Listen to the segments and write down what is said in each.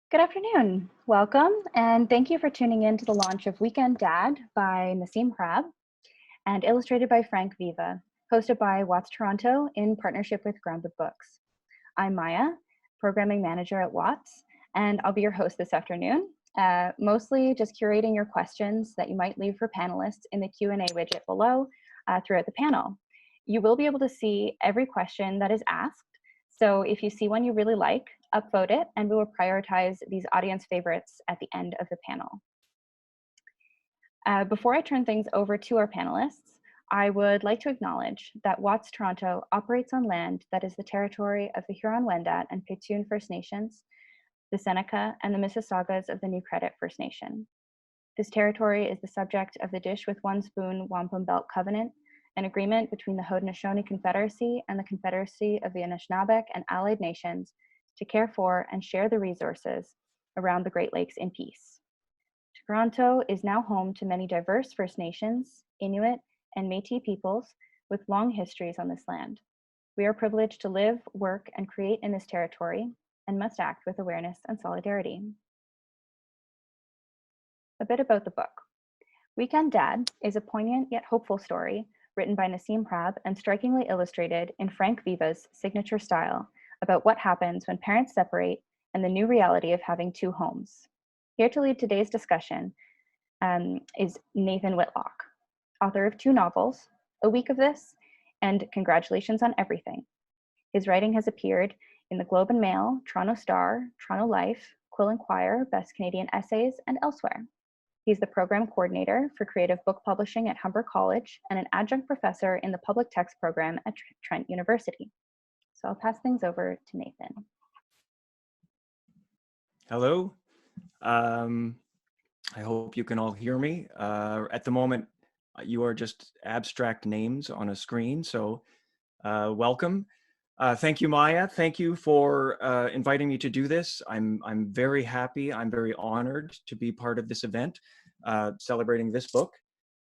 Good afternoon. Welcome, and thank you for tuning in to the launch of Weekend Dad by Naseem Hrab and illustrated by Frank Viva, hosted by Watts Toronto in partnership with Groundwood Books. I'm Maya, Programming Manager at Watts, and I'll be your host this afternoon, mostly just curating your questions that you might leave for panelists in the Q&A widget below throughout the panel. You will be able to see every question that is asked, so if you see one you really like, upvote it, and we will prioritize these audience favorites at the end of the panel. Before I turn things over to our panelists, I would like to acknowledge that Watts Toronto operates on land that is the territory of the Huron-Wendat and Petun First Nations, the Seneca, and the Mississaugas of the New Credit First Nation. This territory is the subject of the Dish with One Spoon Wampum Belt Covenant, an agreement between the Haudenosaunee Confederacy and the Confederacy of the Anishinaabeg and Allied Nations to care for and share the resources around the Great Lakes in peace. Toronto is now home to many diverse First Nations, Inuit, and Métis peoples with long histories on this land. We are privileged to live, work, and create in this territory and must act with awareness and solidarity. A bit about the book. Weekend Dad is a poignant yet hopeful story written by Naseem Hrab and strikingly illustrated in Frank Viva's signature style about what happens when parents separate and the new reality of having two homes. Here to lead today's discussion is Nathan Whitlock, author of 2 novels, A Week of This, and Congratulations on Everything. His writing has appeared in the Globe and Mail, Toronto Star, Toronto Life, Quill and Choir, Best Canadian Essays, and elsewhere. He's the program coordinator for creative book publishing at Humber College and an adjunct professor in the public text program at Trent University. So I'll pass things over to Nathan. Hello. I hope you can all hear me. At the moment, you are just abstract names on a screen, so welcome. Thank you, Maya. Thank you for inviting me to do this. I'm very happy. I'm very honored to be part of this event, celebrating this book,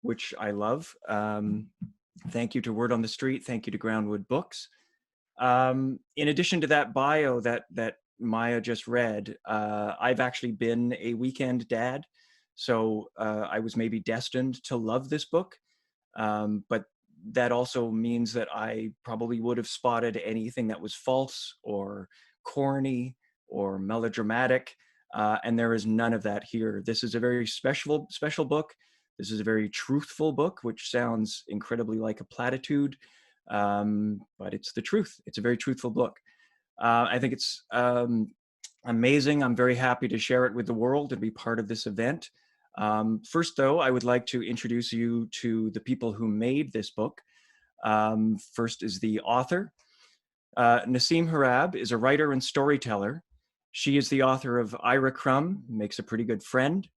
which I love. Thank you to Word on the Street. Thank you to Groundwood Books. In addition to that bio that Maya just read, I've actually been a weekend dad, so I was maybe destined to love this book, but that also means that I probably would have spotted anything that was false or corny or melodramatic, and there is none of that here. This is a very special book. This is a very truthful book, which sounds incredibly like a platitude, but it's the truth. It's a very truthful book. I think it's amazing. I'm very happy to share it with the world and be part of this event. First, though, I would like to introduce you to the people who made this book. First is the author. Naseem Hrab is a writer and storyteller. She is the author of Ira Crumb Makes a Pretty Good Friend,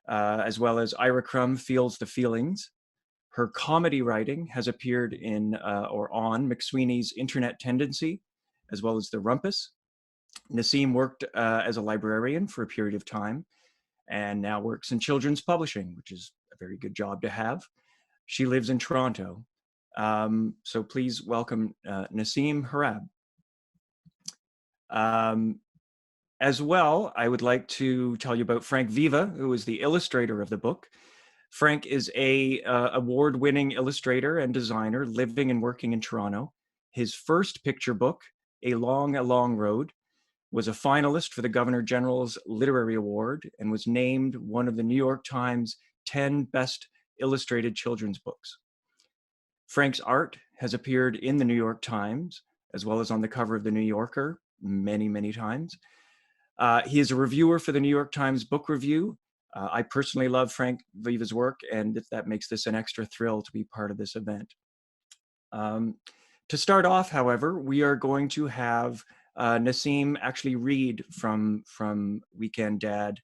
as well as Ira Crumb Feels the Feelings. Her comedy writing has appeared in or on McSweeney's Internet Tendency, as well as The Rumpus. Naseem worked as a librarian for a period of time, and now works in children's publishing, which is a very good job to have. She lives in Toronto. So please welcome Naseem Hrab. As well, I would like to tell you about Frank Viva, who is the illustrator of the book. Frank is a award-winning illustrator and designer living and working in Toronto. His first picture book, A Long Road, was a finalist for the Governor General's Literary Award and was named one of the New York Times 10 Best Illustrated Children's Books. Frank's art has appeared in the New York Times, as well as on the cover of the New Yorker many, many times. He is a reviewer for the New York Times Book Review. I personally love Frank Viva's work, and that makes this an extra thrill to be part of this event. To start off, however, we are going to have Naseem actually read from Weekend Dad,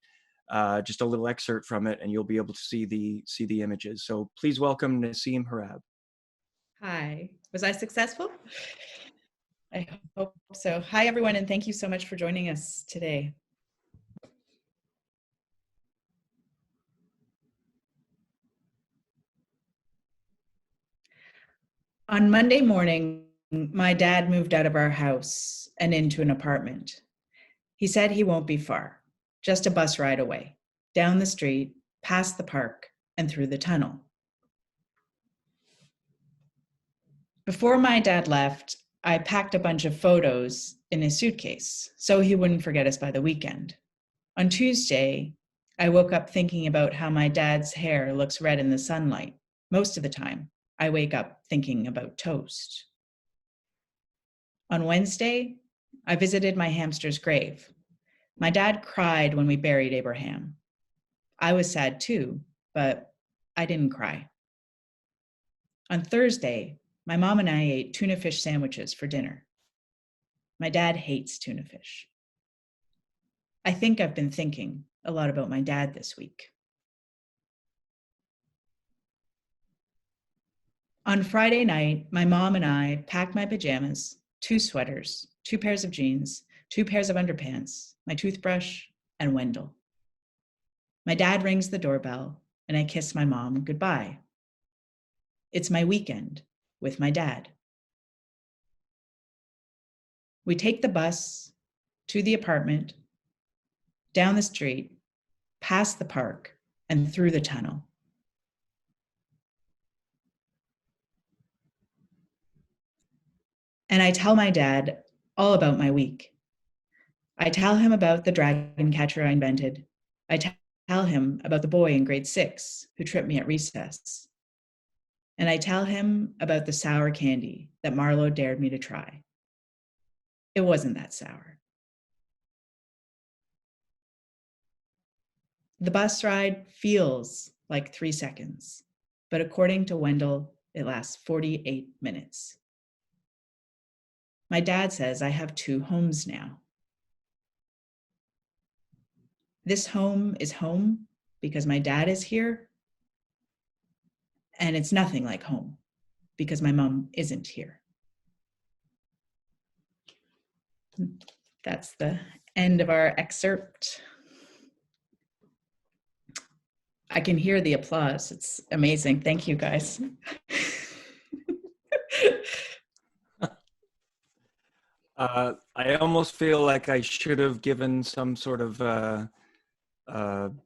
just a little excerpt from it, and you'll be able to see the images. So please welcome Naseem Hrab. Hi, was I successful? I hope so. Hi, everyone, and thank you so much for joining us today. On Monday morning, my dad moved out of our house and into an apartment. He said he won't be far. just a bus ride away, down the street, past the park, and through the tunnel. Before my dad left, I packed a bunch of photos in his suitcase so he wouldn't forget us by the weekend. On Tuesday, I woke up thinking about how my dad's hair looks red in the sunlight. Most of the time, I wake up thinking about toast. On Wednesday, I visited my hamster's grave. My dad cried when we buried Abraham. I was sad too, but I didn't cry. On Thursday, my mom and I ate tuna fish sandwiches for dinner. My dad hates tuna fish. I think I've been thinking a lot about my dad this week. On Friday night, my mom and I packed my pajamas, 2 sweaters, 2 pairs of jeans, 2 pairs of underpants, my toothbrush, and Wendell. My dad rings the doorbell, and I kiss my mom goodbye. It's my weekend with my dad. We take the bus to the apartment, down the street, past the park, and through the tunnel. And I tell my dad all about my week. I tell him about the dragon catcher I invented. I tell him about the boy in grade 6 who tripped me at recess. And I tell him about the sour candy that Marlo dared me to try. It wasn't that sour. The bus ride feels like 3 seconds, but according to Wendell, it lasts 48 minutes. My dad says I have 2 homes now. This home is home because my dad is here, and it's nothing like home because my mom isn't here. That's the end of our excerpt. I can hear the applause. It's amazing. Thank you, guys. I almost feel like I should have given some sort of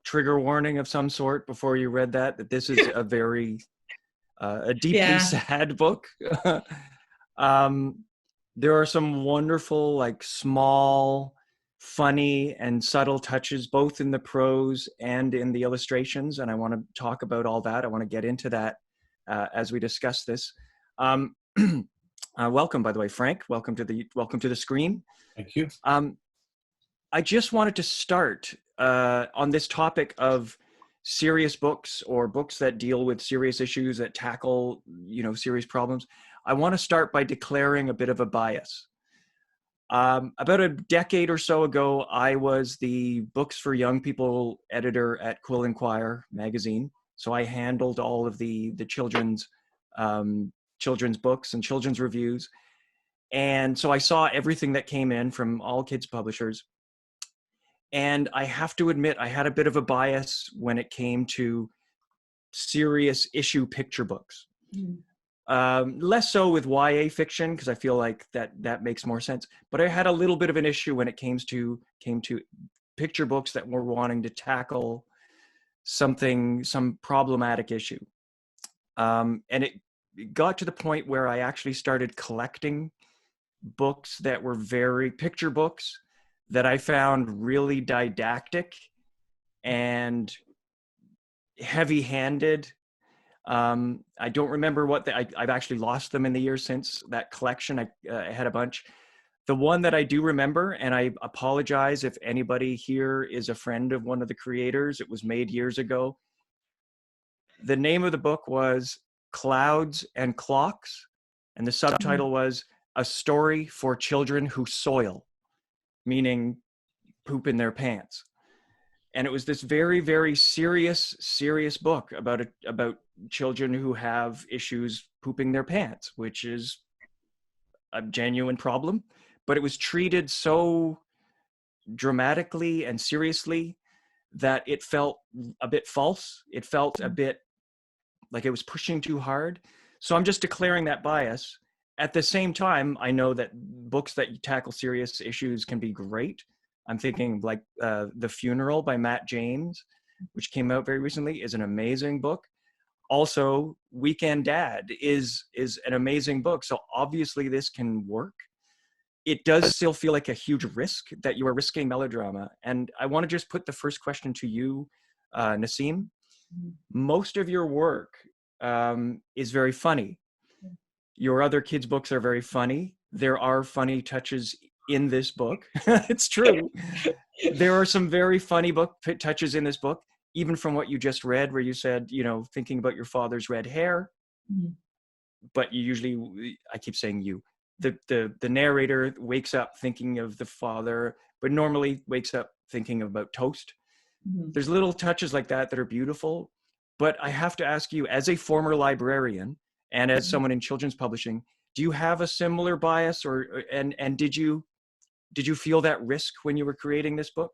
trigger warning of some sort before you read that this is a very, a deeply sad book. There are some wonderful, like small, funny and subtle touches, both in the prose and in the illustrations. And I want to talk about all that. I want to get into that as we discuss this. Welcome, by the way, Frank. Welcome to the screen. Thank you. I just wanted to start on this topic of serious books or books that deal with serious issues that tackle, serious problems. I want to start by declaring a bit of a bias. About a decade or so ago, I was the Books for Young People editor at Quill and Choir magazine. So I handled all of the children's books and children's reviews. And so I saw everything that came in from all kids publishers. And I have to admit, I had a bit of a bias when it came to serious issue picture books. Less so with YA fiction, because I feel like that makes more sense. But I had a little bit of an issue when it came to picture books that were wanting to tackle some problematic issue. And it got to the point where I actually started collecting books that were picture books that I found really didactic and heavy-handed. I don't remember I've actually lost them in the years since that collection. I had a bunch. The one that I do remember, and I apologize if anybody here is a friend of one of the creators, it was made years ago. The name of the book was Clouds and Clocks, and the subtitle was A Story for Children Who Soil, meaning poop in their pants. And it was this very, very serious book about children who have issues pooping their pants, which is a genuine problem. But it was treated so dramatically and seriously that it felt a bit false. It felt a bit like it was pushing too hard. So I'm just declaring that bias. At the same time, I know that books that tackle serious issues can be great. I'm thinking like The Funeral by Matt James, which came out very recently, is an amazing book. Also, Weekend Dad is an amazing book. So obviously this can work. It does still feel like a huge risk that you are risking melodrama. And I want to just put the first question to you, Naseem. Most of your work is very funny. Your other kids' books are very funny. There are funny touches in this book. It's true. There are some very funny touches in this book, even from what you just read, where you said, thinking about your father's red hair. Mm-hmm. But you usually, I keep saying you, the narrator wakes up thinking of the father, but normally wakes up thinking about toast. Mm-hmm. There's little touches like that that are beautiful. But I have to ask you, as a former librarian and as someone in children's publishing, do you have a similar bias, and did you feel that risk when you were creating this book?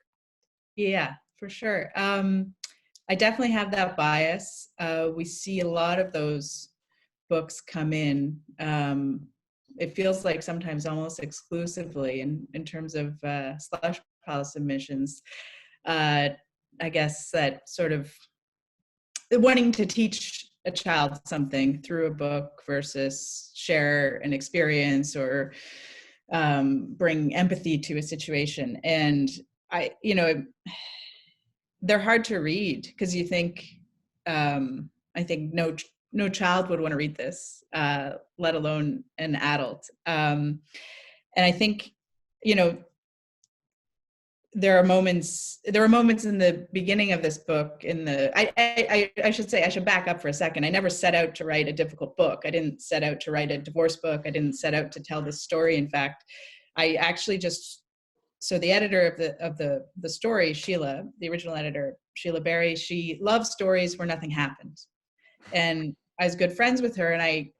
Yeah, for sure. I definitely have that bias. We see a lot of those books come in. It feels like sometimes almost exclusively in terms of slush pile submissions. I guess that sort of wanting to teach a child something through a book versus share an experience or bring empathy to a situation. And they're hard to read because you think, I think no child would want to read this, let alone an adult. And I think, there are moments in the beginning of this book I should say, I should back up for a second. I never set out to write a difficult book. I didn't set out to write a divorce book. I didn't set out to tell this story. In fact, I actually so the editor of the story, Sheila, the original editor, Sheila Berry, she loves stories where nothing happens. And I was good friends with her, and I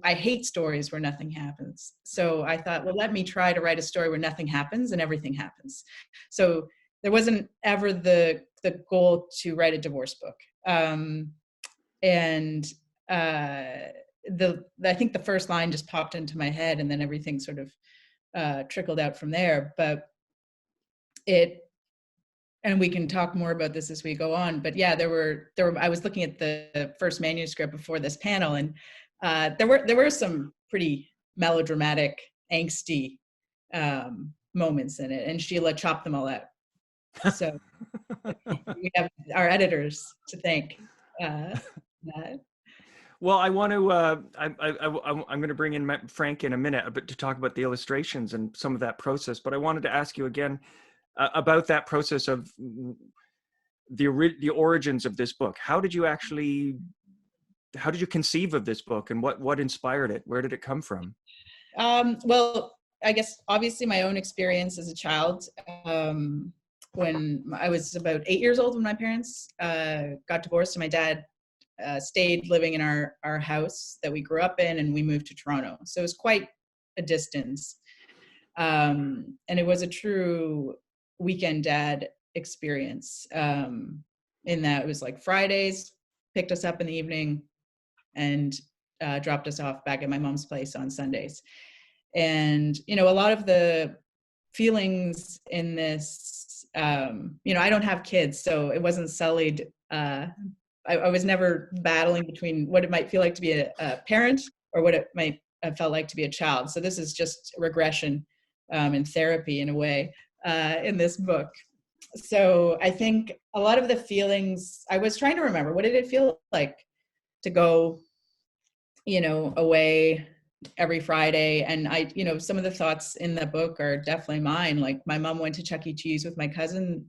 hate stories where nothing happens. So I thought, well, let me try to write a story where nothing happens and everything happens. So there wasn't ever the goal to write a divorce book. I think the first line just popped into my head, and then everything sort of trickled out from there. But and we can talk more about this as we go on, but yeah, there were I was looking at the first manuscript before this panel, and there were some pretty melodramatic, angsty moments in it, and Sheila chopped them all out. So we have our editors to thank. That. Well, I want to. I'm going to bring in Frank in a minute, but to talk about the illustrations and some of that process. But I wanted to ask you again about that process of the origins of this book. How did you conceive of this book, and what inspired it? Where did it come from? Well, I guess obviously my own experience as a child. When I was about 8 years old, when my parents got divorced, and my dad stayed living in our house that we grew up in, and we moved to Toronto. So it was quite a distance. And it was a true weekend dad experience, in that it was like Fridays, picked us up in the evening, and dropped us off back at my mom's place on Sundays. And, a lot of the feelings in this, I don't have kids, so it wasn't sullied. I was never battling between what it might feel like to be a parent or what it might have felt like to be a child. So this is just regression in therapy in a way in this book. So I think a lot of the feelings, I was trying to remember, what did it feel like to go, away every Friday? And some of the thoughts in the book are definitely mine. Like, my mom went to Chuck E. Cheese with my cousin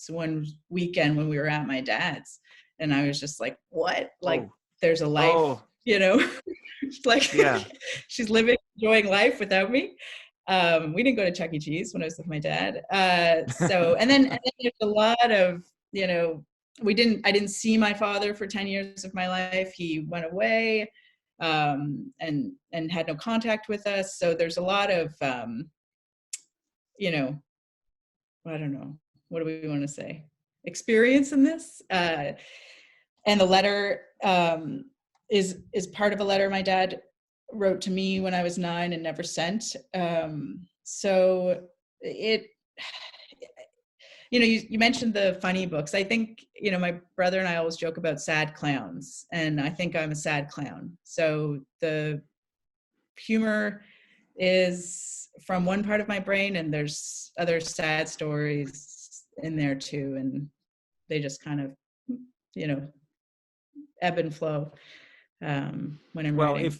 one weekend when we were at my dad's. And I was just like, what? Like, there's a life, like, yeah. She's living, enjoying life without me. We didn't go to Chuck E. Cheese when I was with my dad. And then there's a lot of, I didn't see my father for 10 years of my life. He went away, and had no contact with us. So there's a lot of, I don't know, what do we want to say? Experience in this. And the letter is part of a letter my dad wrote to me when I was 9 and never sent. So it You mentioned the funny books. I think, my brother and I always joke about sad clowns, and I think I'm a sad clown. So the humor is from one part of my brain, and there's other sad stories in there too, and they just kind of, ebb and flow when I'm Well, writing.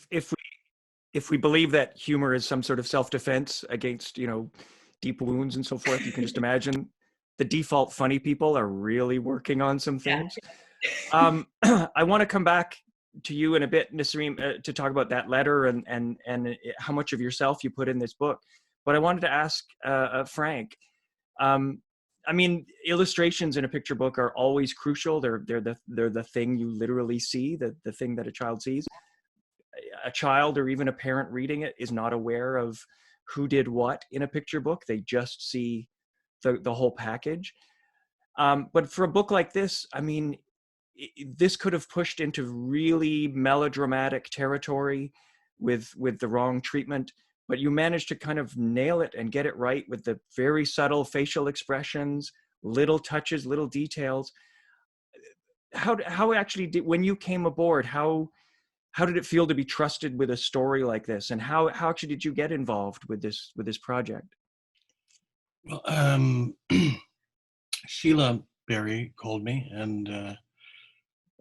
if we believe that humor is some sort of self-defense against, deep wounds and so forth, you can just imagine the default funny people are really working on some things. I want to come back to you in a bit, Naseem, to talk about that letter and how much of yourself you put in this book. But I wanted to ask Frank. I mean, illustrations in a picture book are always crucial. They're the thing you literally see, the thing that a child sees. A child or even a parent reading it is not aware of who did what in a picture book. They just see the whole package. But for a book like this, I mean, this could have pushed into really melodramatic territory with the wrong treatment, but you managed to kind of nail it and get it right with the very subtle facial expressions, little touches, little details. How actually did, when you came aboard, how did it feel to be trusted with a story like this, and how actually did you get involved with this project? Well, Sheila Berry called me, and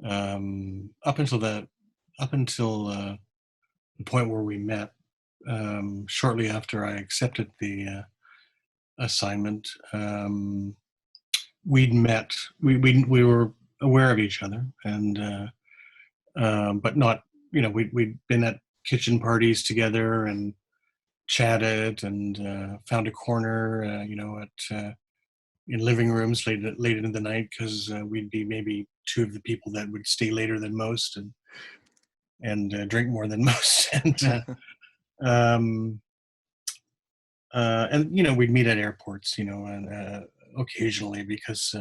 up until the point where we met, shortly after I accepted the assignment, we'd met. We were aware of each other, and but not, we'd been at kitchen parties together and chatted and found a corner, at in living rooms late into the night, because we'd be maybe two of the people that would stay later than most and drink more than most, and we'd meet at airports, and occasionally, because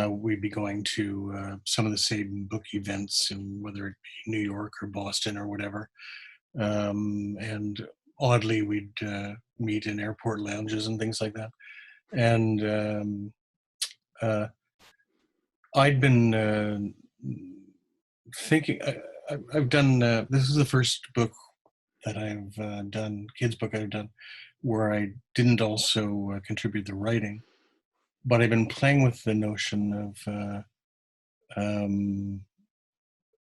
we'd be going to some of the same book events, and whether it be New York or Boston or whatever. And oddly, we'd meet in airport lounges and things like that. And I'd been thinking, I've done, this is the first book that I've done, kids book I've done, where I didn't also contribute the writing. But I've been playing with the notion of,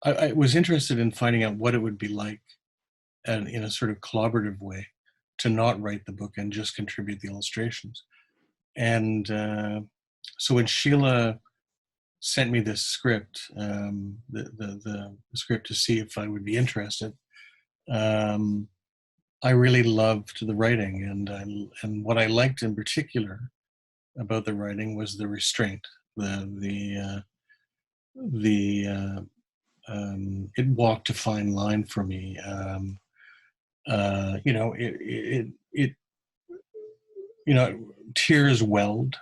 I was interested in finding out what it would be like, and in a sort of collaborative way, to not write the book and just contribute the illustrations. And so when Sheila sent me this script, the script to see if I would be interested, I really loved the writing, and what I liked in particular about the writing was the restraint, it walked a fine line for me. It tears welled,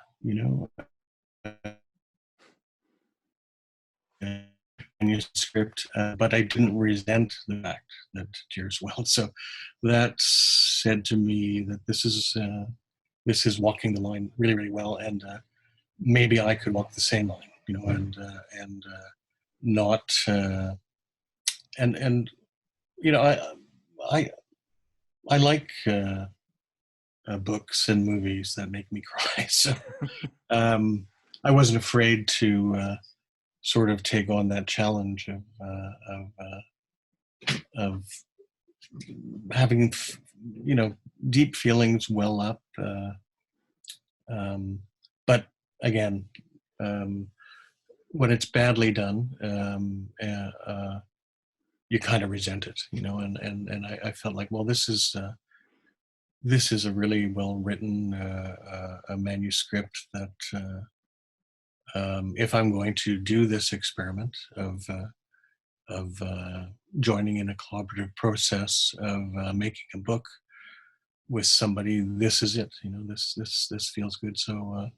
manuscript, but I didn't resent the fact that tears welled. So that said to me that this is walking the line really, really well, and maybe I could walk the same line, and not and I like books and movies that make me cry. So I wasn't afraid to sort of take on that challenge of having deep feelings well up. But again, when it's badly done, you kind of resent it, and I felt like, well, this is a really well written a manuscript that if I'm going to do this experiment of joining in a collaborative process of making a book with somebody, this is it. This feels good. So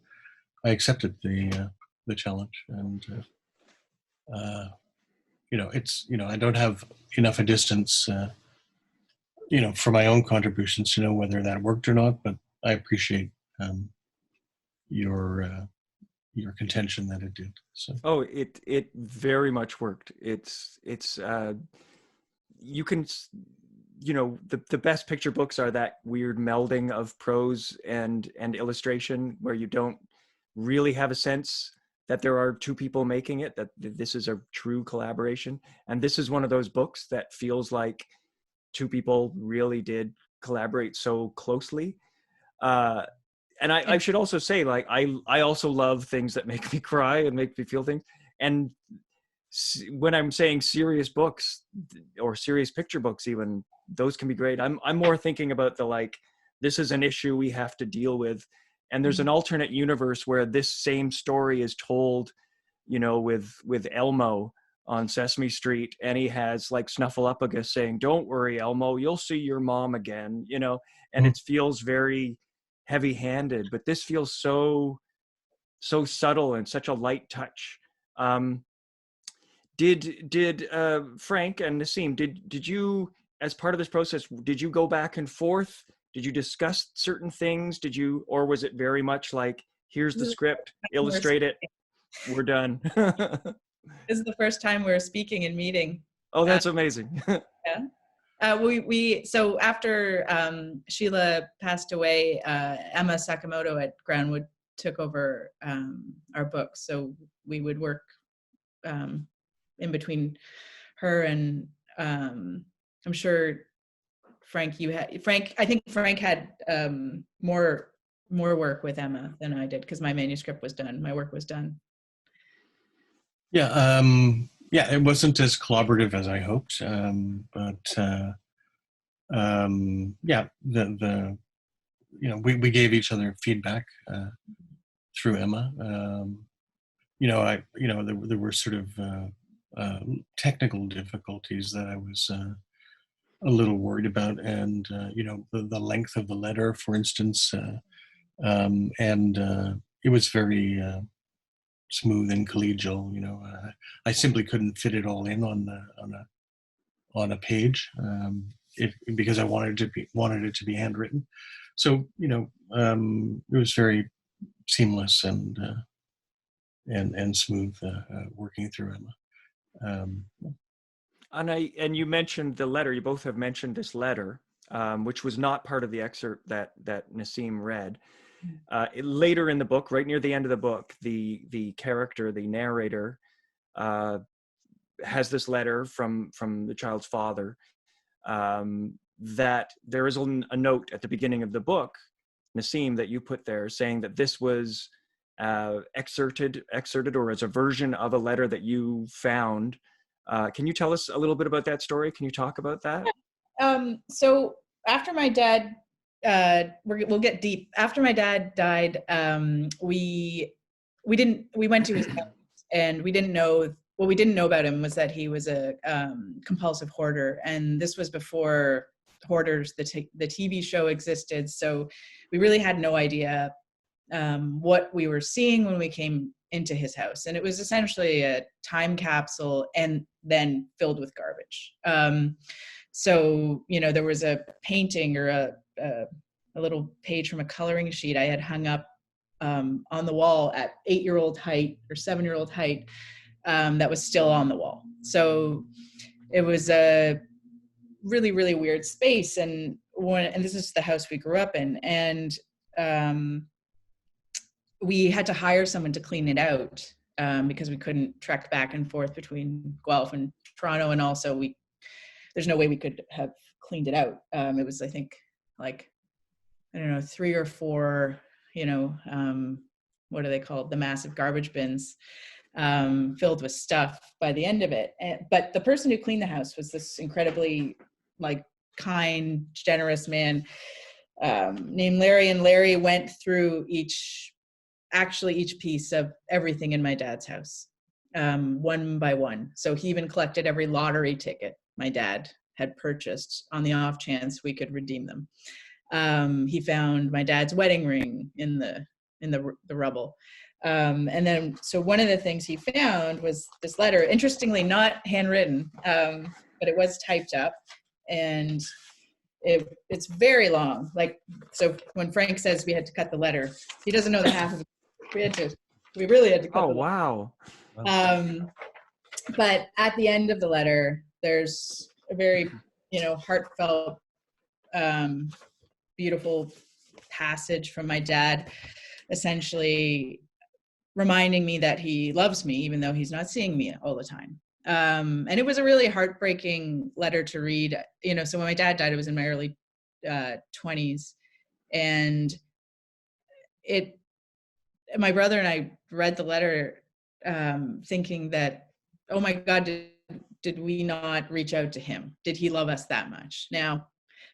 I accepted the challenge, and I don't have enough a distance, for my own contributions to know whether that worked or not. But I appreciate your contention that it did. So. Oh, it very much worked. You can, the best picture books are that weird melding of prose and illustration where you don't really have a sense that there are two people making it, that this is a true collaboration. And this is one of those books that feels like two people really did collaborate so closely. And I should also say, like, I also love things that make me cry and make me feel things. And when I'm saying serious books or serious picture books, even those can be great. I'm more thinking about this is an issue we have to deal with. And there's an alternate universe where this same story is told, with Elmo on Sesame Street, and he has like Snuffleupagus saying, "Don't worry, Elmo, you'll see your mom again," and it feels very heavy-handed, but this feels so subtle and such a light touch. Did Frank and Naseem, did you, as part of this process, did you go back and forth? Did you discuss certain things? Or was it very much like, here's the script, illustrate it, we're done? This is the first time we're speaking and meeting. Oh, that's amazing. Yeah. So after Sheila passed away, Emma Sakamoto at Groundwood took over our books. So we would work in between her and I'm sure Frank, I think Frank had more work with Emma than I did, because my manuscript was done. My work was done. Yeah, it wasn't as collaborative as I hoped, but we gave each other feedback through Emma. There were sort of technical difficulties that I was a little worried about, and the length of the letter, for instance, and it was very smooth and collegial. I simply couldn't fit it all in on a page, because I wanted it to be handwritten. So it was very seamless and smooth working through Emma. And you mentioned the letter. You both have mentioned this letter, which was not part of the excerpt that Naseem read. Later in the book, right near the end of the book, the character, the narrator, has this letter from the child's father, that there is a note at the beginning of the book, Naseem, that you put there, saying that this was excerpted or as a version of a letter that you found. Can you tell us a little bit about that story? Can you talk about that? So after my dad, we'll get deep. After my dad died, we went to his house, and we didn't know. What we didn't know about him was that he was a compulsive hoarder, and this was before Hoarders, the TV show, existed. So we really had no idea what we were seeing when we came into his house, and it was essentially a time capsule, and then filled with garbage. So there was a painting or a little page from a coloring sheet I had hung up on the wall at 8-year-old height or 7-year-old height, that was still on the wall. So it was a really, really weird space. And this is the house we grew up in. And we had to hire someone to clean it out because we couldn't trek back and forth between Guelph and Toronto. And also there's no way we could have cleaned it out. It was, I think, like, I don't know, 3 or 4, what are they called? The massive garbage bins filled with stuff by the end of it. But the person who cleaned the house was this incredibly kind, generous man named Larry. And Larry went through each piece of everything in my dad's house, one by one. So he even collected every lottery ticket my dad had purchased on the off chance we could redeem them. He found my dad's wedding ring in the rubble. And then, so one of the things he found was this letter, interestingly not handwritten, but it was typed up, and it's very long. So when Frank says we had to cut the letter, he doesn't know the half of it we really had to cut Oh, the letter. wow. But at the end of the letter, there's a very, heartfelt, beautiful passage from my dad, essentially reminding me that he loves me, even though he's not seeing me all the time. And it was a really heartbreaking letter to read. So when my dad died, it was in my early 20s, and my brother and I read the letter, thinking that, oh my God, did we not reach out to him? Did he love us that much? Now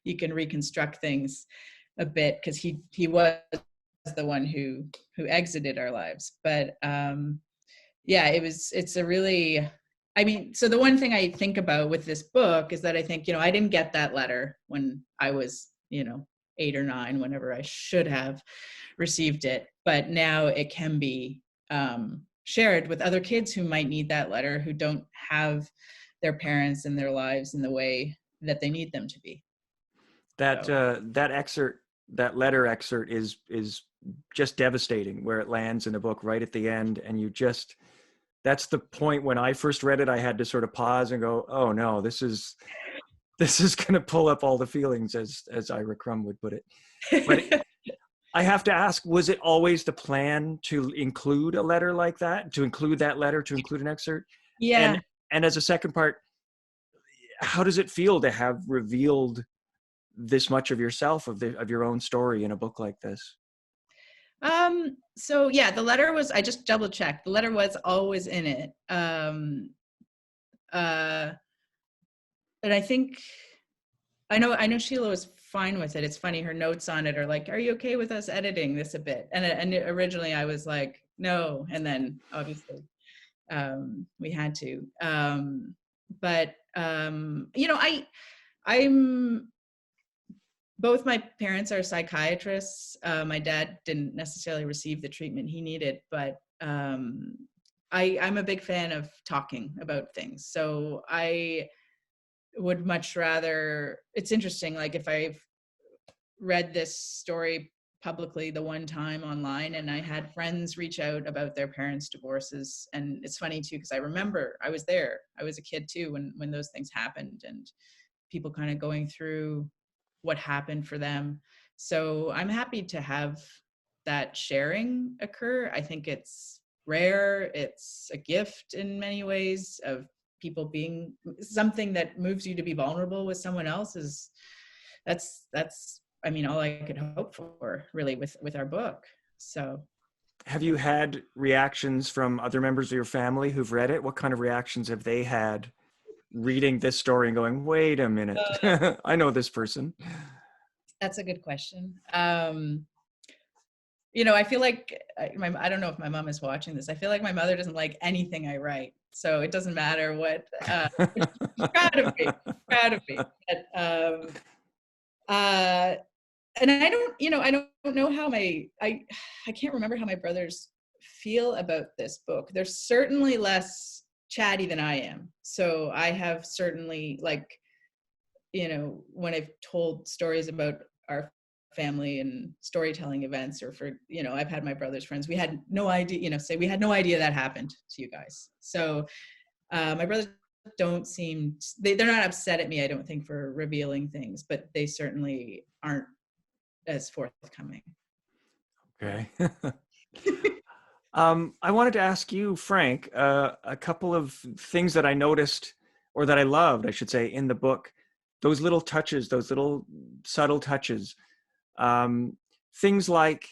you can reconstruct things a bit, because he was the one who exited our lives. But yeah, it's a really, so the one thing I think about with this book is that I think, I didn't get that letter when I was, 8 or 9, whenever I should have received it. But now it can be shared with other kids who might need that letter, who don't have their parents in their lives in the way that they need them to be. That letter excerpt is just devastating, where it lands in a book right at the end, and that's the point when I first read it. I had to sort of pause and go, oh no, this is going to pull up all the feelings, as Ira Crum would put it. But I have to ask, was it always the plan to include a letter like that, to include that letter, to include an excerpt? Yeah. And as a second part, how does it feel to have revealed this much of yourself, of your own story, in a book like this? So yeah, the letter was, I just double checked, the letter was always in it. And I think, I know Sheila was fine with it. It's funny, her notes on it are like, are you okay with us editing this a bit? And originally I was like, no. And then obviously we had to. I'm both my parents are psychiatrists. My dad didn't necessarily receive the treatment he needed, but I'm a big fan of talking about things. So I would much rather, it's interesting, like if I've read this story publicly the one time online, and I had friends reach out about their parents' divorces. And it's funny too, because I remember I was there. I was a kid too when those things happened, and people kind of going through what happened for them. So I'm happy to have that sharing occur. I think it's rare. It's a gift in many ways, of people being, something that moves you to be vulnerable with someone else is, that's all I could hope for, really, with our book. So have you had reactions from other members of your family who've read it? What kind of reactions have they had reading this story and going, wait a minute, I know this person? That's a good question. I feel like, I don't know if my mom is watching this. I feel like my mother doesn't like anything I write. So it doesn't matter what, she's proud of me. But, and I don't know how I can't remember how my brothers feel about this book. They're certainly less chatty than I am. So I have certainly, like, when I've told stories about our family and storytelling events, or for, I've had my brother's friends, we had no idea, say we had no idea that happened to you guys. So my brothers don't seem, they're not upset at me, I don't think, for revealing things, but they certainly aren't as forthcoming. Okay. I wanted to ask you, Frank, a couple of things that I noticed, or that I loved, I should say, in the book. Those little touches, those little subtle touches. Things like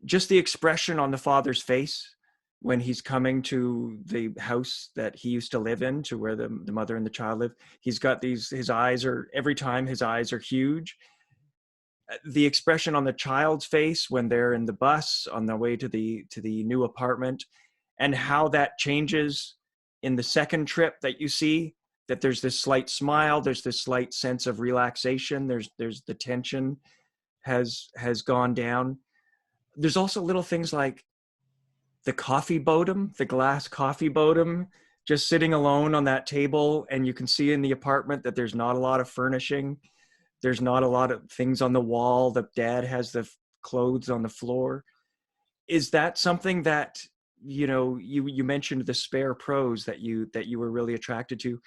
just the expression on the father's face when he's coming to the house that he used to live in, to where the mother and the child live. He's got every time his eyes are huge. The expression on the child's face when they're in the bus on their way to the new apartment, and how that changes in the second trip that you see, that there's this slight smile, there's this slight sense of relaxation, there's the tension has gone down. There's also little things like the coffee bodum, the glass coffee bodum, just sitting alone on that table, and you can see in the apartment that there's not a lot of furnishing. There's not a lot of things on the wall. The dad has the clothes on the floor. is that something that, you mentioned the spare prose that you were really attracted to?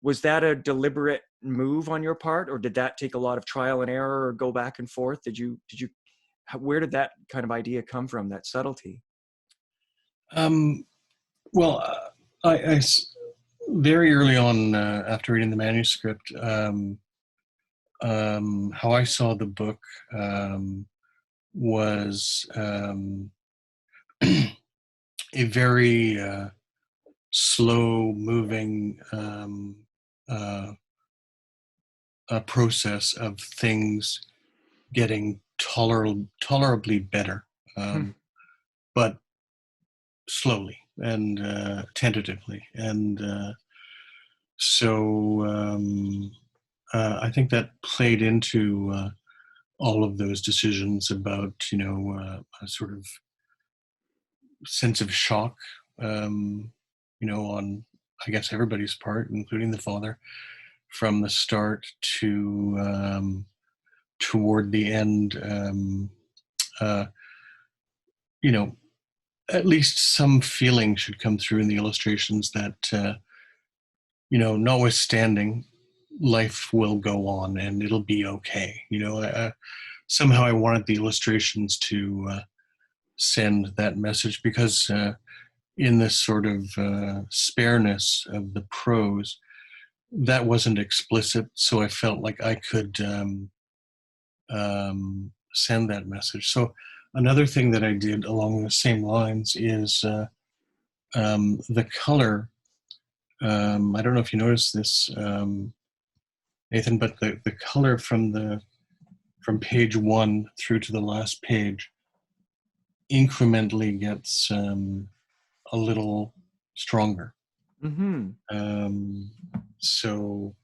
Was that a deliberate move on your part, or did that take a lot of trial and error or go back and forth? Where did that kind of idea come from, that subtlety? Um, well, very early on, after reading the manuscript, how I saw the book was a very slow-moving a process of things getting tolerably better, but slowly and tentatively. And so I think that played into all of those decisions about, a sort of sense of shock, on, I guess, everybody's part, including the father, from the start to toward the end. Uh, at least some feeling should come through in the illustrations that, notwithstanding, life will go on and it'll be okay. Somehow I wanted the illustrations to send that message, because in this sort of spareness of the prose, that wasn't explicit, so I felt like I could send that message. So another thing that I did along the same lines is the color. I don't know if you noticed this, Nathan, but the color from page 1 through to the last page incrementally gets a little stronger. So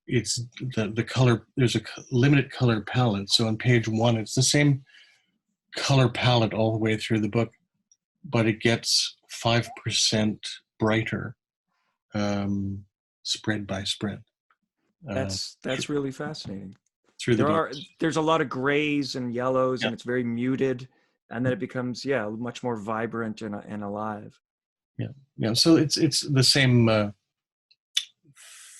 it's the color, there's a limited color palette. So on page 1, it's the same color palette all the way through the book, but it gets 5% brighter, spread by spread. That's really fascinating. Through the there's a lot of grays and yellows, Yeah. and it's very muted, and then it becomes much more vibrant and alive. Yeah. So it's the same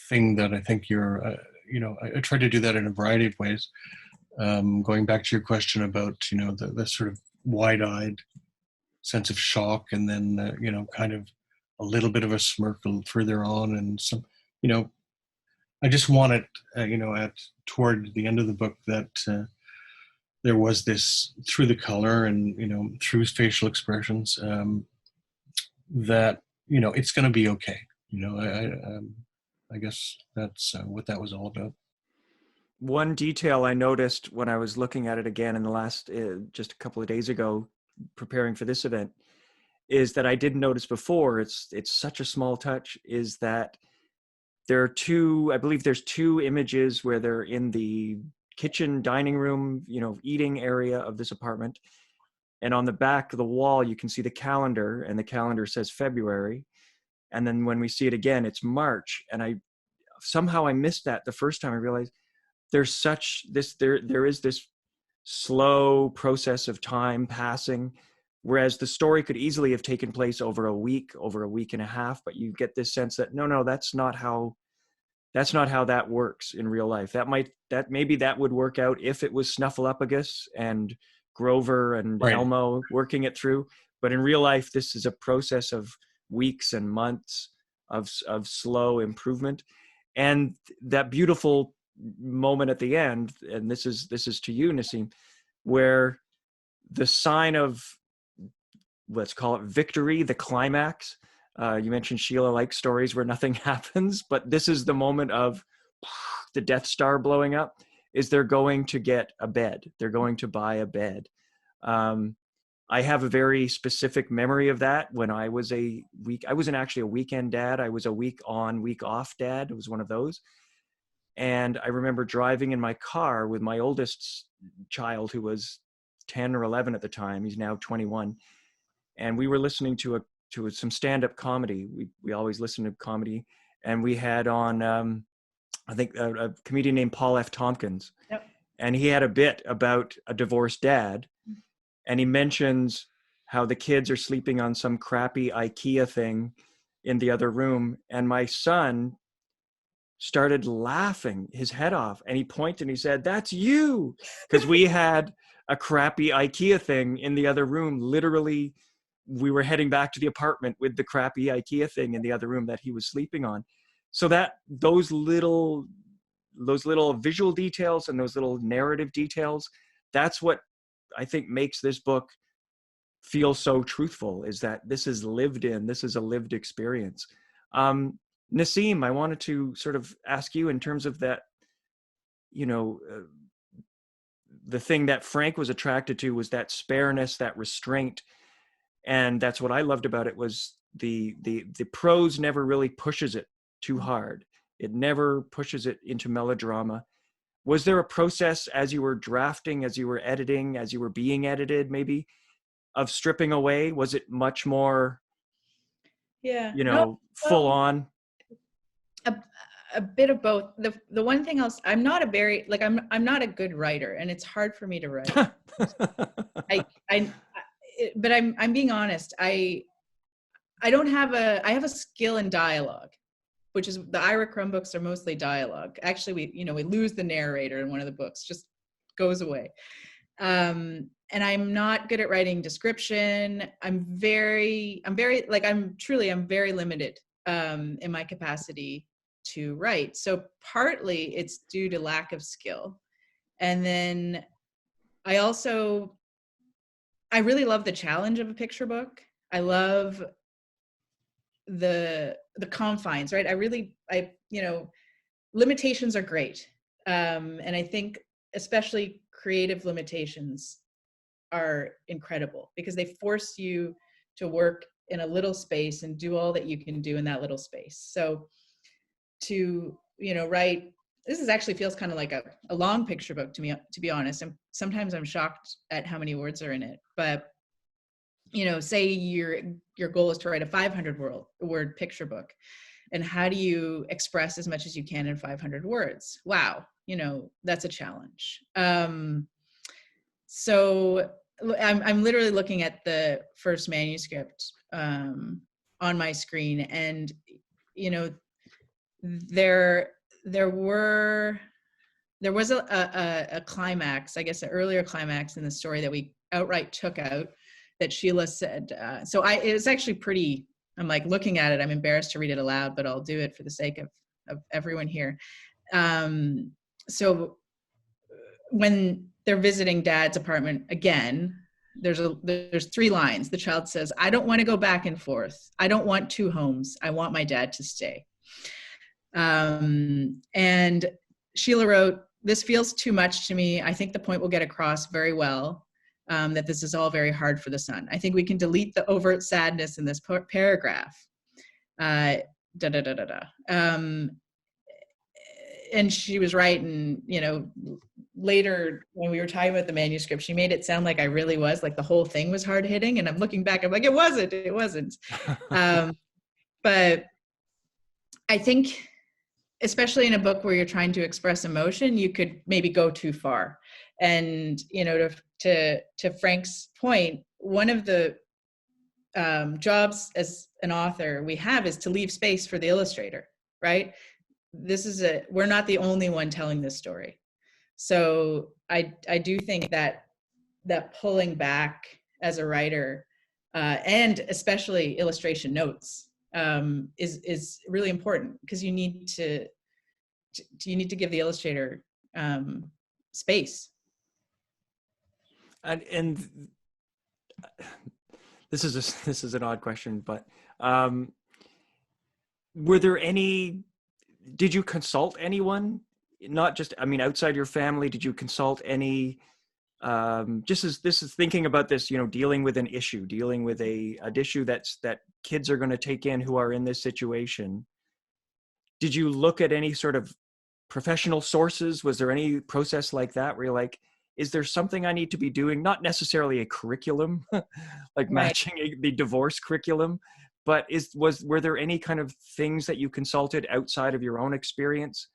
thing that I think you're. I try to do that in a variety of ways. Going back to your question about the sort of wide-eyed sense of shock, and then kind of a little bit of a smirk further on, and some I just wanted at toward the end of the book that there was this, through the color and through facial expressions, that it's going to be okay. I guess that's what that was all about. One detail I noticed when I was looking at it again in the last just a couple of days ago, preparing for this event, is that I didn't notice before. It's such a small touch. Is that there are I believe there's 2 images where they're in the kitchen, dining room, eating area of this apartment. And on the back of the wall, you can see the calendar, and the calendar says February. And then when we see it again, it's March. And somehow I missed that the first time. I realized there's there is this slow process of time passing, whereas the story could easily have taken place over a week and a half, but you get this sense that no, that's not how that works in real life. Maybe that would work out if it was Snuffleupagus and Grover and Right. Elmo working it through, but in real life this is a process of weeks and months of slow improvement. And that beautiful moment at the end, and this is to you, Naseem, where the sign of, let's call it victory, the climax. You mentioned Sheila likes stories where nothing happens, but this is the moment of the Death Star blowing up. Is they're going to get a bed. They're going to buy a bed. I have a very specific memory of that. When I wasn't actually a weekend dad. I was a week on, week off dad. It was one of those. And I remember driving in my car with my oldest child, who was 10 or 11 at the time. He's now 21. And we were listening to some stand-up comedy. We always listen to comedy. And we had on, I think, a comedian named Paul F. Tompkins. Yep. And he had a bit about a divorced dad. And he mentions how the kids are sleeping on some crappy IKEA thing in the other room. And my son started laughing his head off, and he pointed and he said, "That's you." Because we had a crappy IKEA thing in the other room. Literally, we were heading back to the apartment with the crappy IKEA thing in the other room that he was sleeping on. So that those little visual details and those little narrative details, that's what I think makes this book feel so truthful, is that this is lived in, this is a lived experience. Naseem, I wanted to sort of ask you in terms of that, you know, the thing that Frank was attracted to was that spareness, that restraint. And that's what I loved about it, was the prose never really pushes it too hard. It never pushes it into melodrama. Was there a process as you were drafting, as you were editing, as you were being edited, maybe, of stripping away? Was it much more, Yeah. you No, know, full on? a bit of both. The one thing else, I'm not a very, like, I'm not a good writer, and it's hard for me to write. But I'm being honest. I have a skill in dialogue, which is, the Ira Crumb books are mostly dialogue. Actually, we lose the narrator in one of the books, just goes away. And I'm not good at writing description. I'm very limited in my capacity to write. So partly it's due to lack of skill. And then I really love the challenge of a picture book. I love the confines, right? Limitations are great. And I think especially creative limitations are incredible, because they force you to work in a little space and do all that you can do in that little space. So to, write, actually feels kind of like a long picture book to me, to be honest. And sometimes I'm shocked at how many words are in it. But, say your goal is to write a 500 word picture book. And how do you express as much as you can in 500 words? Wow. That's a challenge. So I'm literally looking at the first manuscript on my screen, and there was a climax, I guess, an earlier climax in the story that we outright took out, that Sheila said. It was actually pretty. I'm like looking at it. I'm embarrassed to read it aloud, but I'll do it for the sake of everyone here. So when they're visiting Dad's apartment again, there's 3 lines. The child says, "I don't want to go back and forth. I don't want 2 homes. I want my dad to stay." And Sheila wrote, "This feels too much to me. I think the point will get across very well, that this is all very hard for the son. I think we can delete the overt sadness in this paragraph." And she was right. And, later when we were talking about the manuscript, she made it sound like I really was, like the whole thing was hard hitting. And I'm looking back, I'm like, it wasn't. But I think, especially in a book where you're trying to express emotion, you could maybe go too far. And, to Frank's point, one of the jobs as an author we have is to leave space for the illustrator, right? We're not the only one telling this story. So I do think that pulling back as a writer, and especially illustration notes, is really important, because you need to give the illustrator space. And this is an odd question, but did you consult anyone? Not just, outside your family, did you consult any, this is thinking about this, dealing with an issue, dealing with an issue that kids are going to take in who are in this situation. Did you look at any sort of professional sources? Was there any process like that where you're like, is there something I need to be doing? Not necessarily a curriculum, like matching the divorce curriculum, but were there any kind of things that you consulted outside of your own experience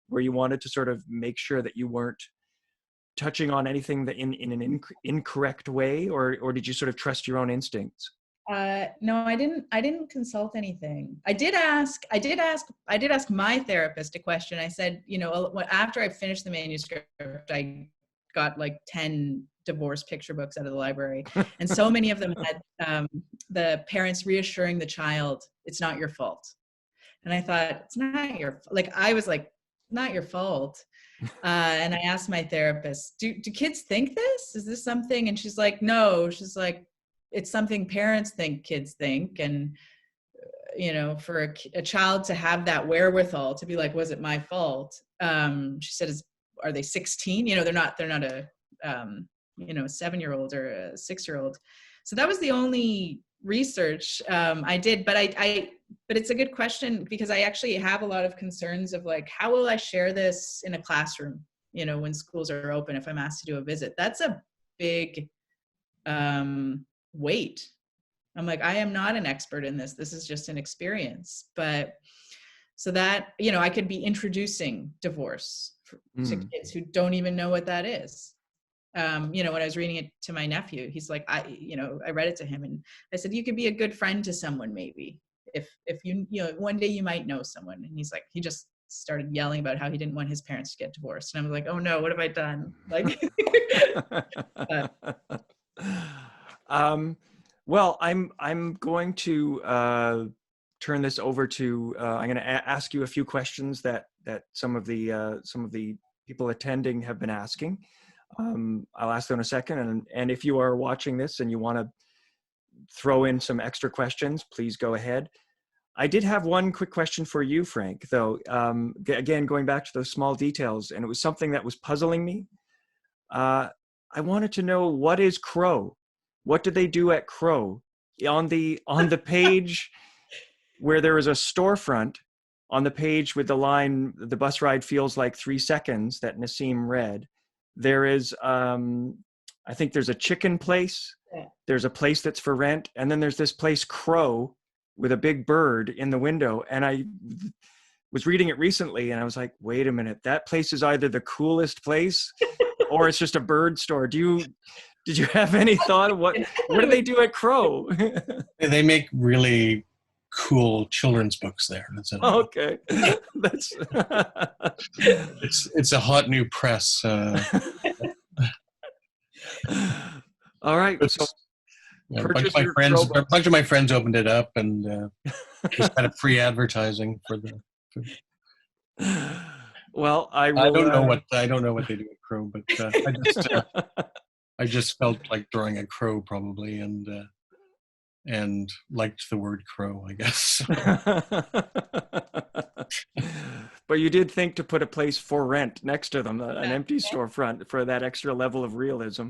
where you wanted to sort of make sure that you weren't touching on anything that in an incorrect way, or did you sort of trust your own instincts? No, I didn't consult anything. I did ask my therapist a question. I said, after I finished the manuscript, I got like 10 divorce picture books out of the library. And so many of them had the parents reassuring the child, it's not your fault. And I thought, it's not your, I was like, not your fault. And I asked my therapist, do kids think this? Is this something? And she's like, no. She's like, it's something parents think kids think. And, for a child to have that wherewithal to be like, was it my fault? She said, are they 16? They're not a, a 7-year-old or a 6-year-old. So that was the only research I did, but but it's a good question, because I actually have a lot of concerns of like, how will I share this in a classroom, when schools are open, if I'm asked to do a visit? That's a big weight. I'm like, I am not an expert in this. This is just an experience. But so that, I could be introducing divorce to kids who don't even know what that is. When I was reading it to my nephew, he's like, I read it to him and I said, you could be a good friend to someone, maybe if one day you might know someone. And he's like, he just started yelling about how he didn't want his parents to get divorced. And I'm like, oh no, what have I done? Like, well, I'm going to turn this over to, I'm going to ask you a few questions that some of the people attending have been asking. I'll ask them in a second, and if you are watching this and you want to throw in some extra questions, please go ahead. I did have one quick question for you, Frank, though, again, going back to those small details, and it was something that was puzzling me. I wanted to know, what is Crow? What do they do at Crow? On the page where there is a storefront, on the page with the line, the bus ride feels like 3 seconds, that Naseem read, there is, I think there's a chicken place, there's a place that's for rent, and then there's this place, Crow, with a big bird in the window. And I was reading it recently and I was like, wait a minute, that place is either the coolest place or it's just a bird store. Did you have any thought of what do they do at Crow? They make really cool children's books there. Okay. That's it's a hot new press. All right. So a bunch of my friends opened it up, and just kind of free advertising for the. Well, I don't know what they do at Crow, but I just felt like drawing a crow probably, and liked the word crow, I guess. But you did think to put a place for rent next to them, an empty storefront, for that extra level of realism.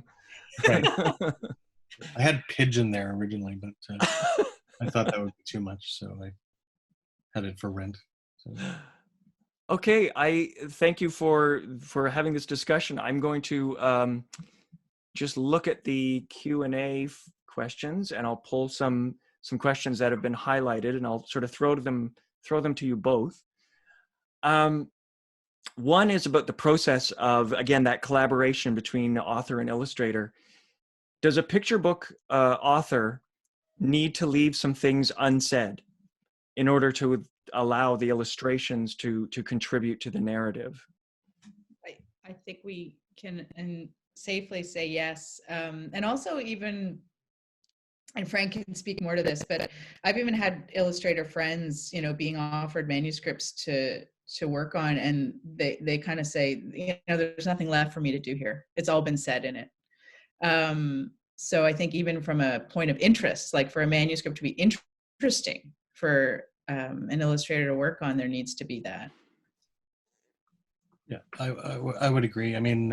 Right. I had pigeon there originally, but I thought that would be too much, so I had it for rent. So. Okay, I thank you for having this discussion. I'm going to just look at the Q&A questions, and I'll pull some questions that have been highlighted, and I'll sort of throw them to you both. One is about the process of, again, that collaboration between the author and illustrator. Does a picture book author need to leave some things unsaid in order to allow the illustrations to contribute to the narrative? I think we can safely say yes. And also even, and Frank can speak more to this, but I've even had illustrator friends, being offered manuscripts to work on, and they kind of say, there's nothing left for me to do here. It's all been said in it. So I think even from a point of interest, like for a manuscript to be interesting for an illustrator to work on, there needs to be that. Yeah, I would agree. I mean,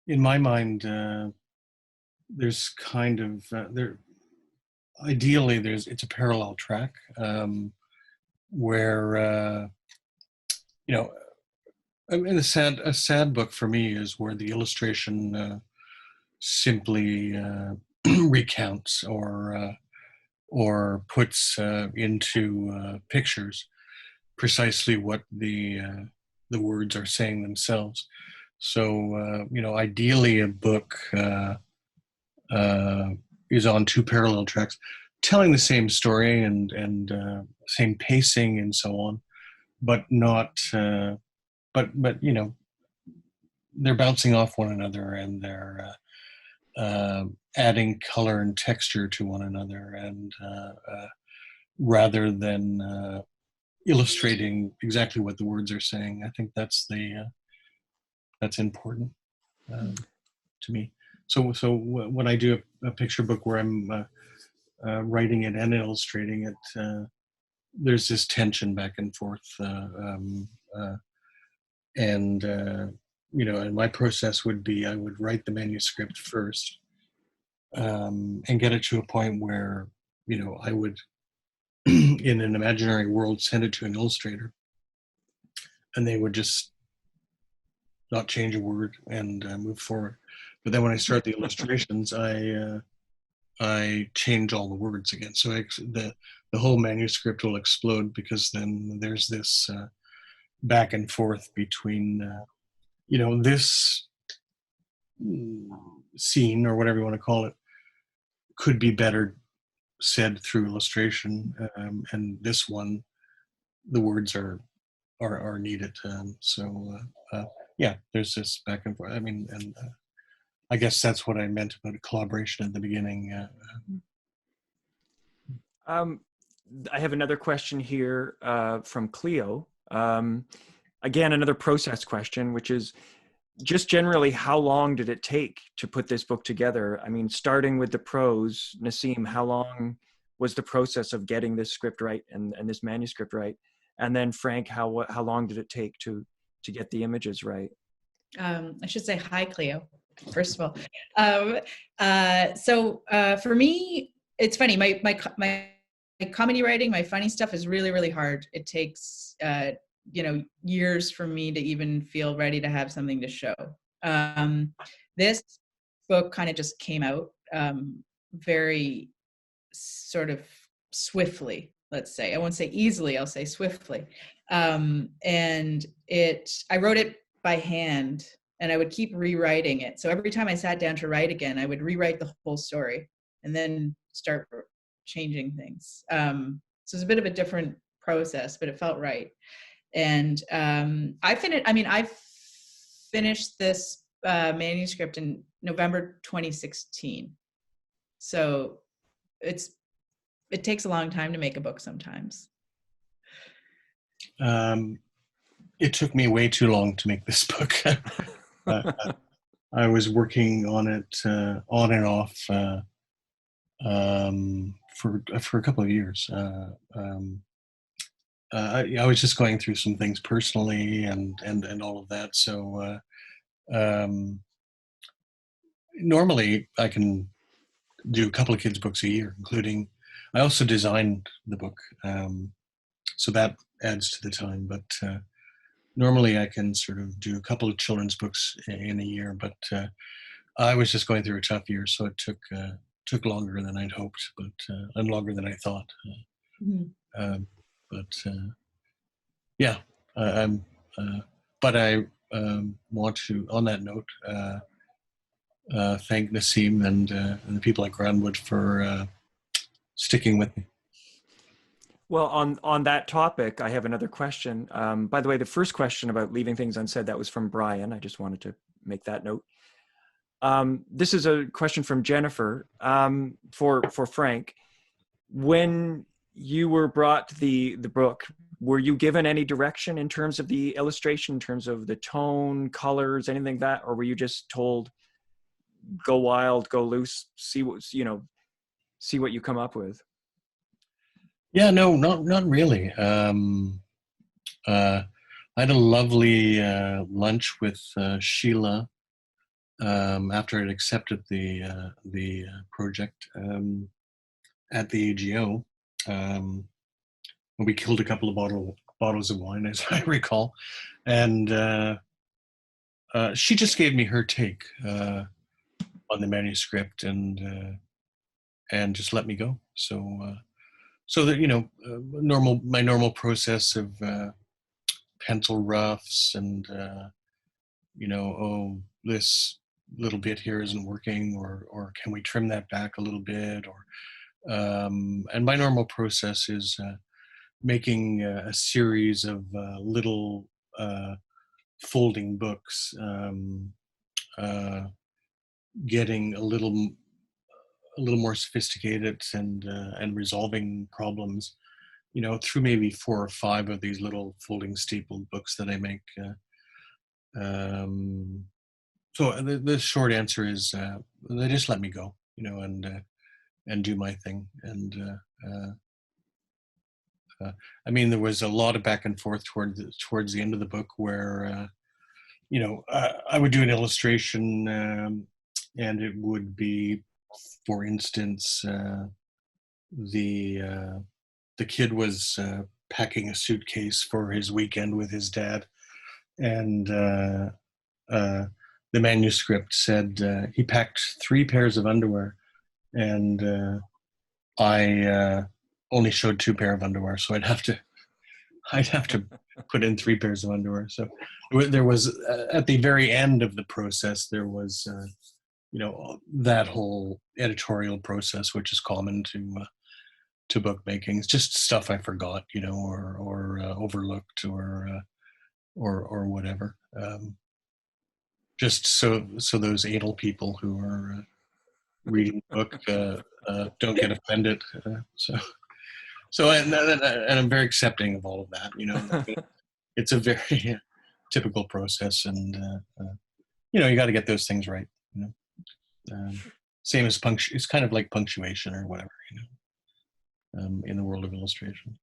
in my mind, there's kind of ideally it's a parallel track where I mean, a sad book for me is where the illustration simply recounts or puts into pictures precisely what the words are saying themselves. So ideally, a book is on two parallel tracks, telling the same story and same pacing and so on, but not. But they're bouncing off one another, and they're adding color and texture to one another, and rather than illustrating exactly what the words are saying. I think that's important to me. So when I do a picture book where I'm writing it and illustrating it, there's this tension back and forth, and my process would be I would write the manuscript first, and get it to a point where I would in an imaginary world send it to an illustrator, and they would just not change a word and move forward. But then when I start the illustrations, I change all the words again. So the whole manuscript will explode, because then there's this back and forth between this scene, or whatever you want to call it, could be better said through illustration, and this one, the words are needed. Yeah, there's this back and forth. I mean, and I guess that's what I meant about a collaboration at the beginning. I have another question here from Cleo. Again, another process question, which is just generally, how long did it take to put this book together? I mean, starting with the prose, Naseem, how long was the process of getting this script right and this manuscript right? And then Frank, how long did it take to get the images right? I should say hi, Cleo, first of all. So for me, it's funny. My comedy writing, my funny stuff is really, really hard. It takes years for me to even feel ready to have something to show. This book kind of just came out very sort of swiftly, let's say. I won't say easily, I'll say swiftly. And I wrote it by hand, and I would keep rewriting it. So every time I sat down to write again, I would rewrite the whole story and then start changing things. So it's a bit of a different process, but it felt right. And I finished this manuscript in November 2016. So it takes a long time to make a book sometimes. It took me way too long to make this book. I was working on it on and off for a couple of years. I was just going through some things personally and all of that. So normally I can do a couple of kids' books a year, including I also designed the book, so that adds to the time. But normally I can sort of do a couple of children's books in a year. But I was just going through a tough year, so it took longer than I'd hoped, and longer than I thought. Yeah, but I want to, on that note, thank Naseem and the people at Groundwood for sticking with me. Well, on that topic, I have another question. By the way, the first question about leaving things unsaid, that was from Brian. I just wanted to make that note. This is a question from Jennifer for Frank. When you were brought the book, were you given any direction in terms of the illustration, in terms of the tone, colors, anything like that, or were you just told, go wild, go loose, see what you come up with? Yeah, no, not really. I had a lovely lunch with Sheila after I'd accepted the project at the AGO. We killed a couple of bottles of wine, as I recall, and she just gave me her take on the manuscript and just let me go. So that my normal process of pencil roughs and oh, this little bit here isn't working, or can we trim that back a little bit, or and my normal process is making a series of little folding books, getting a little more sophisticated, and resolving problems, through maybe 4 or 5 of these little folding stapled books that I make. So the short answer is they just let me go, and do my thing. And I mean, there was a lot of back and forth towards the end of the book where I would do an illustration, and it would be, for instance, the kid was packing a suitcase for his weekend with his dad, and the manuscript said he packed 3 pairs of underwear, and I only showed 2 pair of underwear, so I'd have to put in 3 pairs of underwear. So there was at the very end of the process, there was that whole editorial process, which is common to bookmaking. It's just stuff I forgot, or overlooked, or whatever. Just so those anal people who are reading the book don't get offended. And I'm very accepting of all of that. It's a very typical process, and you got to get those things right. Same as it's kind of like punctuation or whatever, in the world of illustration.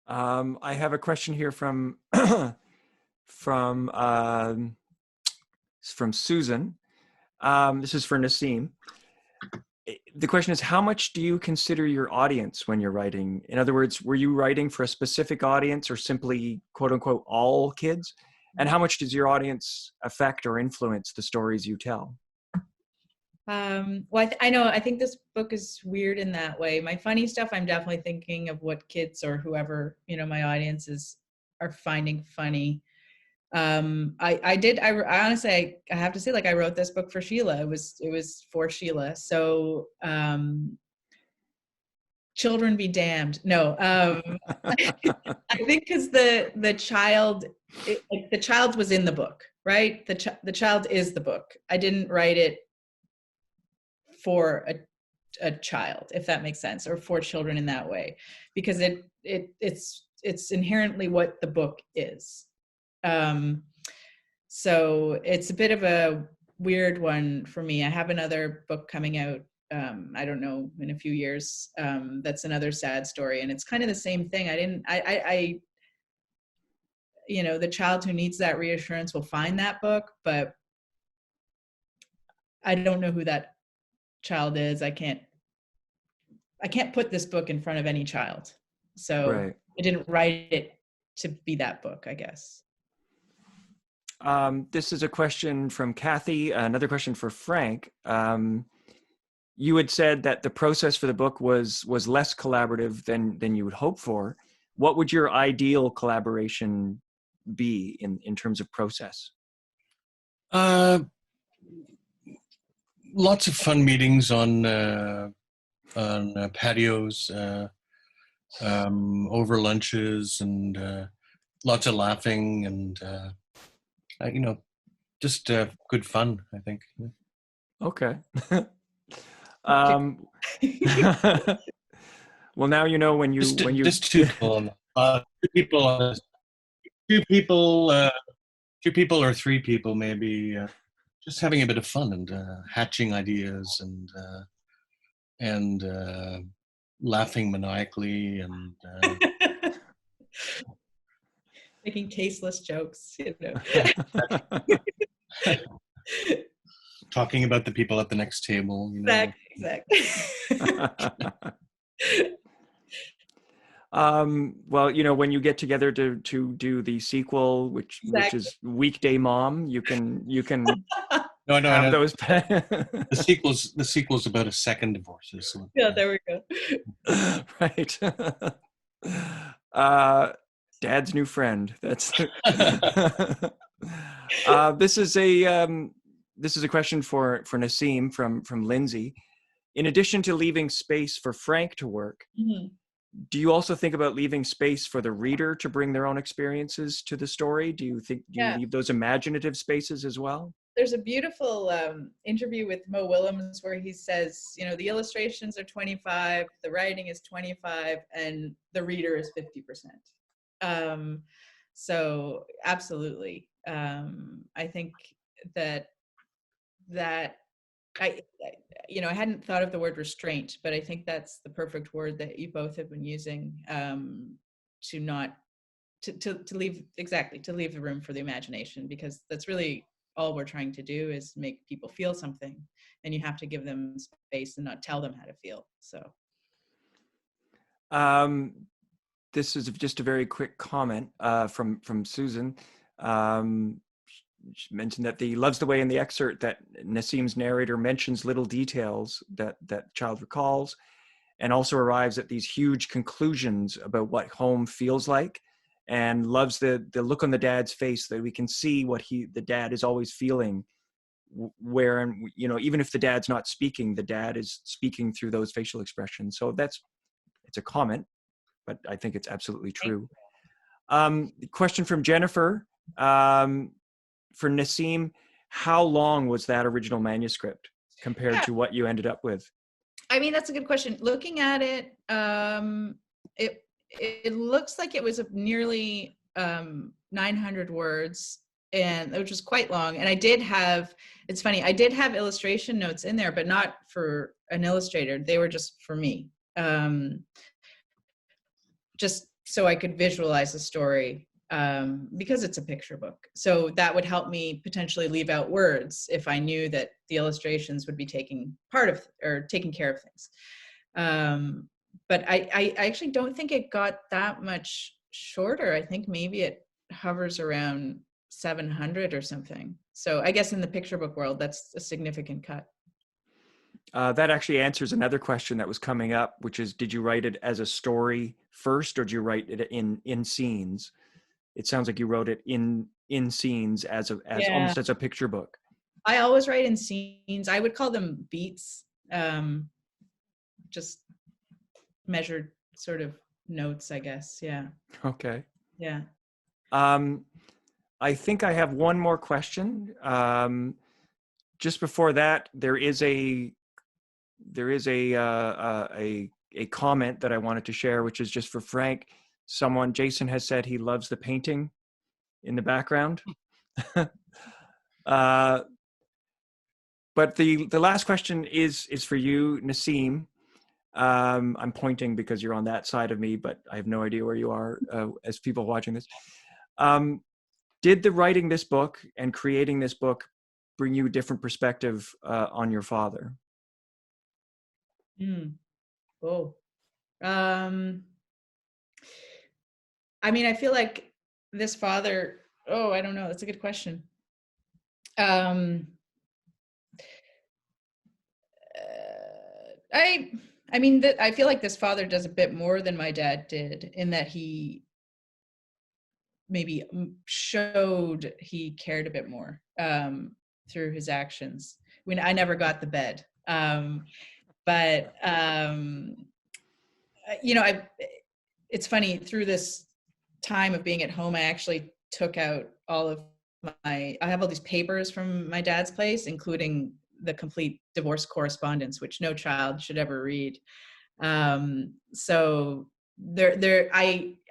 I have a question here from Susan. This is for Naseem. The question is, how much do you consider your audience when you're writing? In other words, were you writing for a specific audience, or simply, quote unquote, all kids? And how much does your audience affect or influence the stories you tell? Well, I think this book is weird in that way. My funny stuff, I'm definitely thinking of what kids or whoever, my audiences are finding funny. I honestly, I have to say, I wrote this book for Sheila. It was for Sheila. So, children be damned. No, I think because the child was in the book, right? The child is the book. I didn't write it for a child, if that makes sense, or for children in that way, because it's inherently what the book is. So it's a bit of a weird one for me. I have another book coming out, I don't know, in a few years, that's another sad story, and it's kind of the same thing. The child who needs that reassurance will find that book, but I don't know who that child is. I can't put this book in front of any child. So right. I didn't write it to be that book, I guess. This is a question from Kathy, another question for Frank. You had said that the process for the book was less collaborative than you would hope for. What would your ideal collaboration be in terms of process? Lots of fun meetings on patios, over lunches, and lots of laughing, and just good fun, I think. Okay. Well, now you know when you just 2 people, 2 people or 3 people, maybe. Just having a bit of fun, and hatching ideas, and laughing maniacally, and making tasteless jokes, talking about the people at the next table. Exactly. Well, when you get together to do the sequel, which is Weekday Mom, you can no, those. The sequel's about a second divorce. So. Yeah, there we go. Right. Dad's new friend. That's This is a question for Naseem from Lindsay. In addition to leaving space for Frank to work, Mhm. do you also think about leaving space for the reader to bring their own experiences to the story? Do you Yeah. leave those imaginative spaces as well? There's a beautiful interview with Mo Willems where he says, you know, the illustrations are 25, the writing is 25, and the reader is 50%. So absolutely. I think that that you know, I hadn't thought of the word restraint, but I think that's the perfect word that you both have been using, to not to leave, exactly, to leave the room for the imagination, because that's really all we're trying to do, is make people feel something, and you have to give them space and not tell them how to feel. So This is just a very quick comment from Susan. Um, she mentioned that he loves the way in the excerpt that Naseem's narrator mentions little details that child recalls, and also arrives at these huge conclusions about what home feels like, and loves the look on the dad's face, that we can see what the dad is always feeling, where, you know, even if the dad's not speaking, the dad is speaking through those facial expressions. So it's a comment, but I think it's absolutely true. Question from Jennifer, for Naseem: how long was that original manuscript compared to what you ended up with? I mean, that's a good question. Looking at it, it looks like it was nearly 900 words, and which was quite long. And I did have, it's funny, I did have illustration notes in there, but not for an illustrator. They were just for me, just so I could visualize the story, because it's a picture book. So that would help me potentially leave out words if I knew that the illustrations would be taking care of things. But I actually don't think it got that much shorter. I think maybe it hovers around 700 or something. So I guess in the picture book world, that's a significant cut. That actually answers another question that was coming up, which is, did you write it as a story first, or did you write it in scenes? It sounds like you wrote it in scenes as almost as a picture book. I always write in scenes. I would call them beats, just measured sort of notes, I guess. Yeah. Okay. Yeah. I think I have one more question. Just before that, there is a comment that I wanted to share, which is just for Frank. Jason has said he loves the painting in the background. But the last question is for you, Naseem. I'm pointing because you're on that side of me, but I have no idea where you are as people watching this. Did the writing this book and creating this book bring you a different perspective on your father? Oh. I mean, I feel like this father, I don't know. That's a good question. I mean, I feel like this father does a bit more than my dad did, in that he maybe showed he cared a bit more through his actions. I mean, I never got the bed, but you know, it's funny, through this time of being at home, I actually took out all of I have all these papers from my dad's place, including the complete divorce correspondence, which no child should ever read. So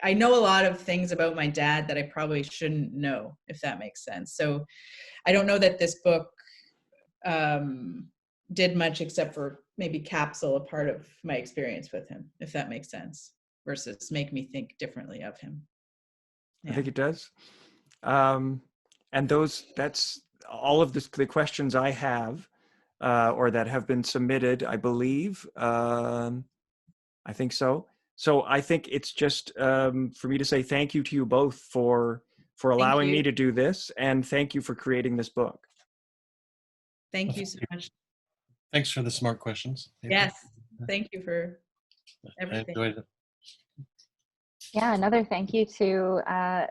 I know a lot of things about my dad that I probably shouldn't know, if that makes sense. So I don't know that this book did much except for maybe capsule a part of my experience with him, if that makes sense, versus make me think differently of him. Yeah. I think it does. And that's all of the questions I have, or that have been submitted, I believe. I think so. So I think it's just for me to say thank you to you both for allowing me to do this, and thank you for creating this book. Thank you so much. Thanks for the smart questions. Yes, thank you for everything. I enjoyed it. Yeah, another thank you to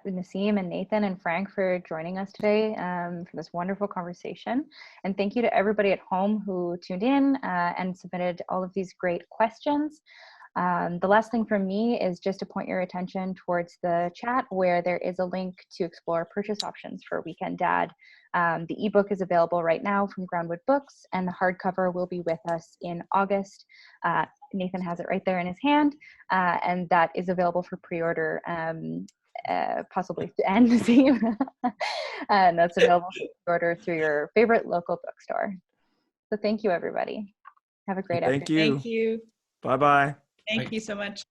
Naseem and Nathan and Frank for joining us today for this wonderful conversation. And thank you to everybody at home who tuned in and submitted all of these great questions. The last thing from me is just to point your attention towards the chat where there is a link to explore purchase options for Weekend Dad. The ebook is available right now from Groundwood Books, and the hardcover will be with us in August. Nathan has it right there in his hand, and that is available for pre-order, possibly to end the theme. And that's available for pre-order through your favorite local bookstore. So thank you, everybody. Have a great afternoon. Thank you. Thank you. Bye-bye. Thank you so much.